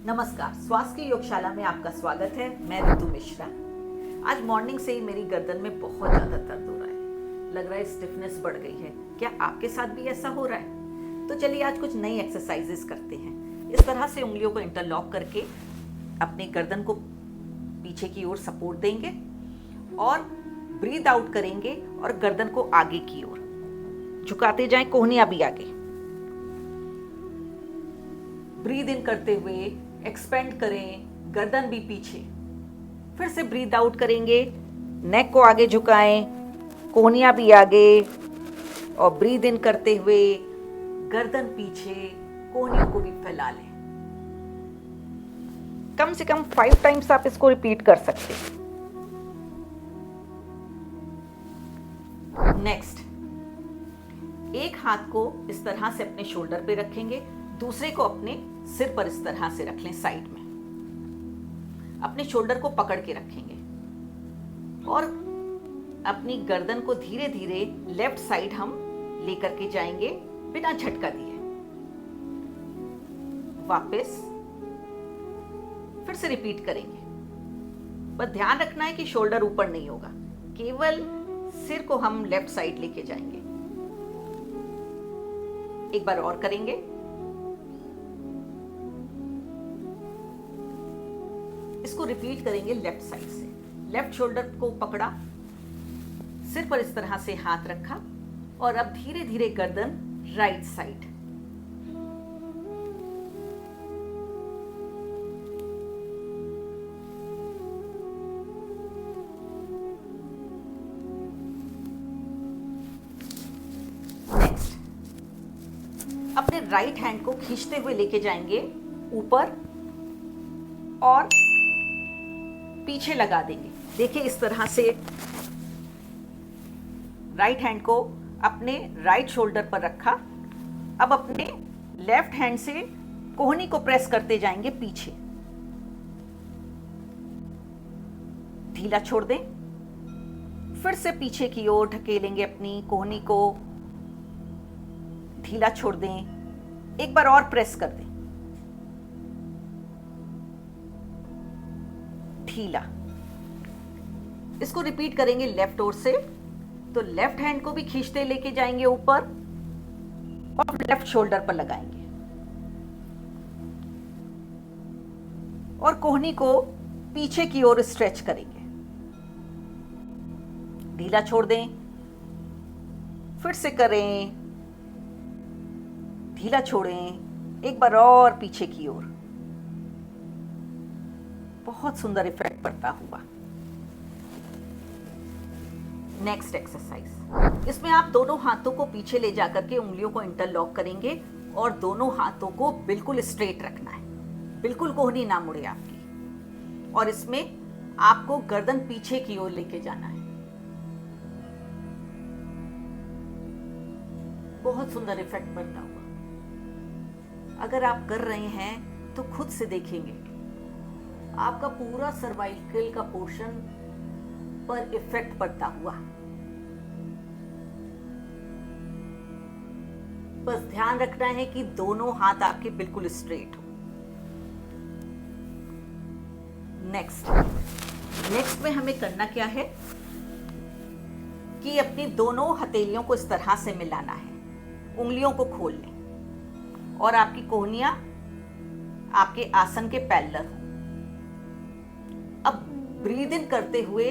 नमस्कार, स्वास्थ्य की योगशाला में आपका स्वागत है। मैं ऋतु मिश्रा। आज मॉर्निंग से ही मेरी गर्दन में बहुत ज़्यादा दर्द हो रहा है। लग रहा है स्टिफनेस बढ़ गई है। क्या आपके साथ भी ऐसा हो रहा है? तो चलिए आज कुछ नई एक्सरसाइजेस करते हैं। इस तरह से उंगलियों को इंटरलॉक करके अपनी गर्दन को पीछे की ओर सपोर्ट देंगे और ब्रीद आउट करेंगे और गर्दन को आगे की ओर झुकाते जाएं, कोहनियां भी आगे। ब्रीद इन करते हुए एक्सपेंड करें, गर्दन भी पीछे। फिर से ब्रीद आउट करेंगे, नेक को आगे झुकाएं, कोहनियां भी आगे, और ब्रीद इन करते हुए गर्दन पीछे, कोहनियों को भी फैला लें। कम से कम 5 टाइम्स आप इसको रिपीट कर सकते हैं। नेक्स्ट, एक हाथ को इस तरह से अपने शोल्डर पे रखेंगे, दूसरे को अपने सिर पर इस तरह से रख लें, साइड में। अपने शोल्डर को पकड़ के रखेंगे और अपनी गर्दन को धीरे धीरे लेफ्ट साइड हम लेकर के जाएंगे बिना झटका दिए। वापस फिर से रिपीट करेंगे। बस ध्यान रखना है कि शोल्डर ऊपर नहीं होगा, केवल सिर को हम लेफ्ट साइड लेके जाएंगे। एक बार और करेंगे। इसको रिपीट करेंगे लेफ्ट साइड से। लेफ्ट शोल्डर को पकड़ा, सिर पर इस तरह से हाथ रखा और अब धीरे धीरे गर्दन राइट साइड। नेक्स्ट, अपने राइट हैंड को खींचते हुए लेके जाएंगे ऊपर और पीछे लगा देंगे। देखिए इस तरह से राइट हैंड को अपने राइट शोल्डर पर रखा। अब अपने लेफ्ट हैंड से कोहनी को प्रेस करते जाएंगे पीछे। ढीला छोड़ दें, फिर से पीछे की ओर ढकेलेंगे अपनी कोहनी को। ढीला छोड़ दें, एक बार और प्रेस कर दें, ढीला। इसको रिपीट करेंगे लेफ्ट ओर से। तो लेफ्ट हैंड को भी खींचते लेके जाएंगे ऊपर और लेफ्ट शोल्डर पर लगाएंगे और कोहनी को पीछे की ओर स्ट्रेच करेंगे। ढीला छोड़ दें, फिर से करें, ढीला छोड़ें, एक बार और पीछे की ओर। बहुत सुंदर इफेक्ट पड़ता हुआ। नेक्स्ट एक्सरसाइज, इसमें आप दोनों हाथों को पीछे ले जाकर के उंगलियों को इंटरलॉक करेंगे और दोनों हाथों को बिल्कुल स्ट्रेट रखना है, बिल्कुल कोहनी ना मुड़े आपकी। और इसमें आपको गर्दन पीछे की ओर लेके जाना है। बहुत सुंदर इफेक्ट पड़ता हुआ। अगर आप कर रहे हैं तो खुद से देखेंगे आपका पूरा सर्वाइकल का पोर्शन पर इफेक्ट पड़ता हुआ। बस ध्यान रखना है कि दोनों हाथ आपके बिल्कुल स्ट्रेट हो। नेक्स्ट में हमें करना क्या है कि अपनी दोनों हथेलियों को इस तरह से मिलाना है, उंगलियों को खोल लें और आपकी कोहनियां आपके आसन के पैरेलल हो। अब ब्रीद इन करते हुए,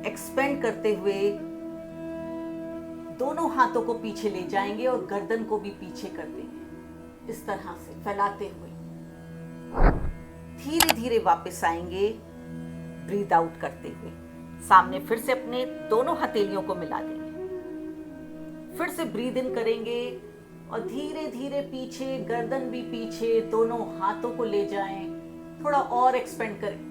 एक्सपेंड करते हुए दोनों हाथों को पीछे ले जाएंगे और गर्दन को भी पीछे कर देंगे, इस तरह से फैलाते हुए। धीरे धीरे वापस आएंगे ब्रीद आउट करते हुए। सामने फिर से अपने दोनों हथेलियों को मिला देंगे। फिर से ब्रीद इन करेंगे और धीरे धीरे पीछे, गर्दन भी पीछे, दोनों हाथों को ले जाएं। थोड़ा और एक्सपेंड करें,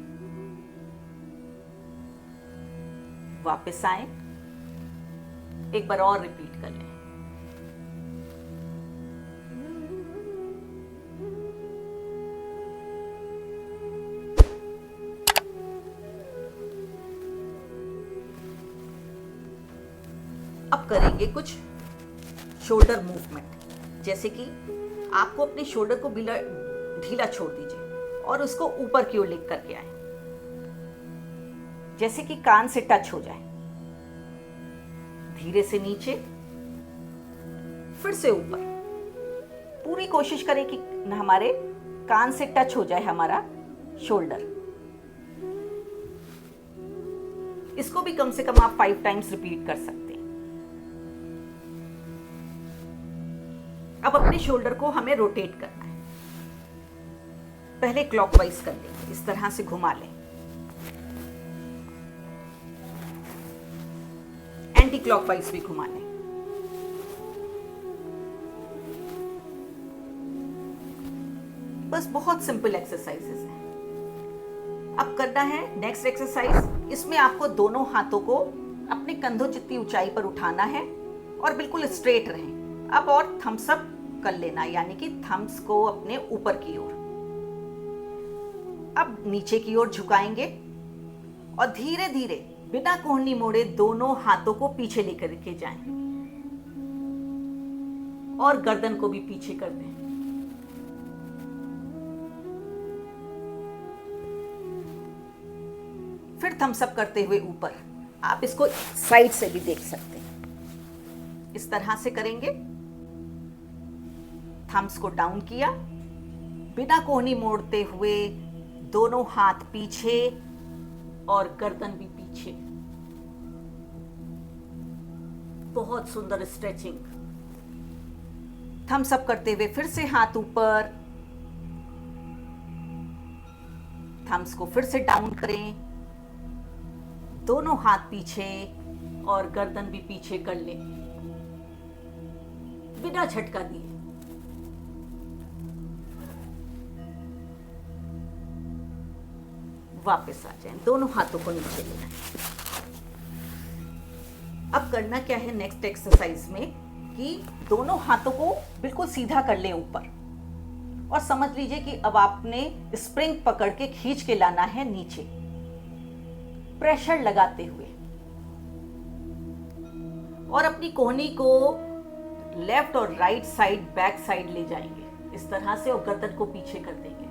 वापस आए, एक बार और रिपीट कर लें। अब करेंगे कुछ शोल्डर मूवमेंट, जैसे कि आपको अपने शोल्डर को ढीला छोड़ दीजिए और उसको ऊपर की ओर लिख करके आए, जैसे कि कान से टच हो जाए। धीरे से नीचे, फिर से ऊपर। पूरी कोशिश करें कि हमारे कान से टच हो जाए हमारा शोल्डर। इसको भी कम से कम आप 5 टाइम्स रिपीट कर सकते हैं। अब अपने शोल्डर को हमें रोटेट करना है। पहले क्लॉकवाइज कर लेंगे, इस तरह से घुमा लें। एंटी क्लॉकवाइज भी घुमा लें। बस बहुत सिंपल एक्सरसाइजेस हैं। अब करना है नेक्स्ट एक्सरसाइज। इसमें आपको दोनों हाथों को अपने कंधों जितनी ऊंचाई पर उठाना है और बिल्कुल स्ट्रेट रहें। अब और थम्स अप कर लेना, यानी कि थम्स को अपने ऊपर की ओर। अब नीचे की ओर झुकाएंगे और धीरे धीरे बिना कोहनी मोड़े दोनों हाथों को पीछे लेकर के जाएं और गर्दन को भी पीछे कर दें। फिर थम्स अप करते हुए ऊपर। आप इसको साइड से भी देख सकते हैं। इस तरह से करेंगे। थम्स को डाउन किया, बिना कोहनी मोड़ते हुए दोनों हाथ पीछे और गर्दन भी पीछे। बहुत सुंदर स्ट्रेचिंग। थम्स अप करते हुए फिर से हाथ ऊपर, थम्स को फिर से डाउन करें, दोनों हाथ पीछे और गर्दन भी पीछे कर लें बिना झटका दिए। वापस आ जाएं, दोनों हाथों को नीचे लेना है। अब करना क्या है नेक्स्ट एक्सरसाइज में कि दोनों हाथों को बिल्कुल सीधा कर लें ऊपर और समझ लीजिए कि अब आपने स्प्रिंग पकड़ के खींच के लाना है नीचे, प्रेशर लगाते हुए, और अपनी कोहनी को लेफ्ट और राइट साइड, बैक साइड ले जाएंगे इस तरह से और गर्दन को पीछे कर देंगे।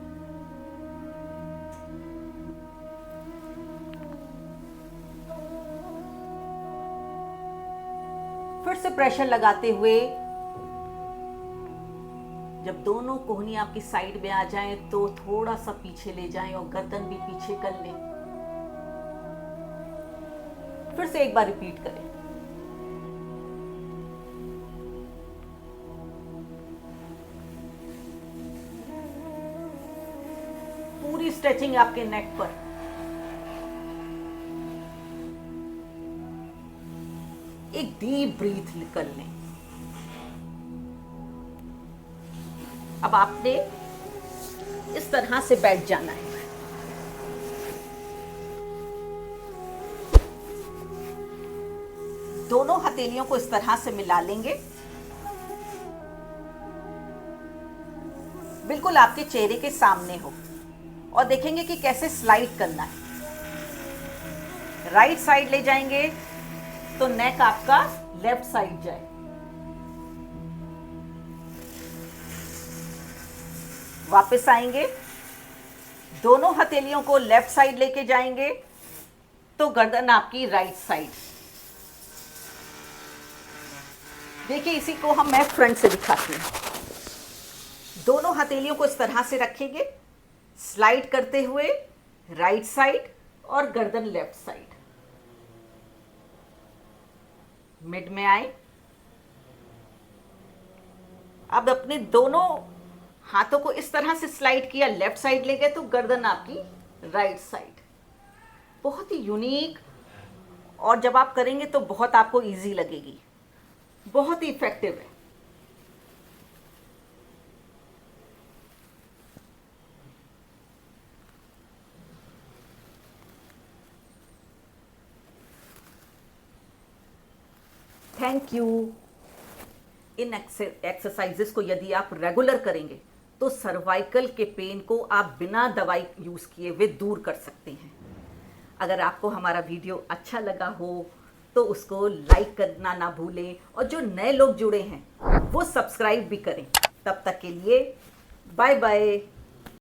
फिर से प्रेशर लगाते हुए जब दोनों कोहनी आपकी साइड में आ जाएं तो थोड़ा सा पीछे ले जाएं और गर्दन भी पीछे कर लें। फिर से एक बार रिपीट करें। पूरी स्ट्रेचिंग आपके नेक पर। एक डीप ब्रीथ कर लें। अब आपने इस तरह से बैठ जाना है। दोनों हथेलियों को इस तरह से मिला लेंगे, बिल्कुल आपके चेहरे के सामने हो, और देखेंगे कि कैसे स्लाइड करना है। राइट साइड ले जाएंगे तो नेक आपका लेफ्ट साइड जाए। वापस आएंगे, दोनों हथेलियों को लेफ्ट साइड लेके जाएंगे तो गर्दन आपकी राइट साइड। देखिए, इसी को मैं फ्रंट से दिखाती हूँ। दोनों हथेलियों को इस तरह से रखेंगे, स्लाइड करते हुए राइट साइड और गर्दन लेफ्ट साइड। मिड में आए। अब अपने दोनों हाथों को इस तरह से स्लाइड किया, लेफ्ट साइड ले गए तो गर्दन आपकी राइट साइड। बहुत ही यूनिक, और जब आप करेंगे तो बहुत आपको इजी लगेगी, बहुत ही इफेक्टिव है। Thank you. इन एक्सरसाइजेस को यदि आप रेगुलर करेंगे तो सर्वाइकल के पेन को आप बिना दवाई यूज किए हुए दूर कर सकते हैं। अगर आपको हमारा वीडियो अच्छा लगा हो तो उसको लाइक करना ना भूलें, और जो नए लोग जुड़े हैं वो सब्सक्राइब भी करें। तब तक के लिए बाय बाय।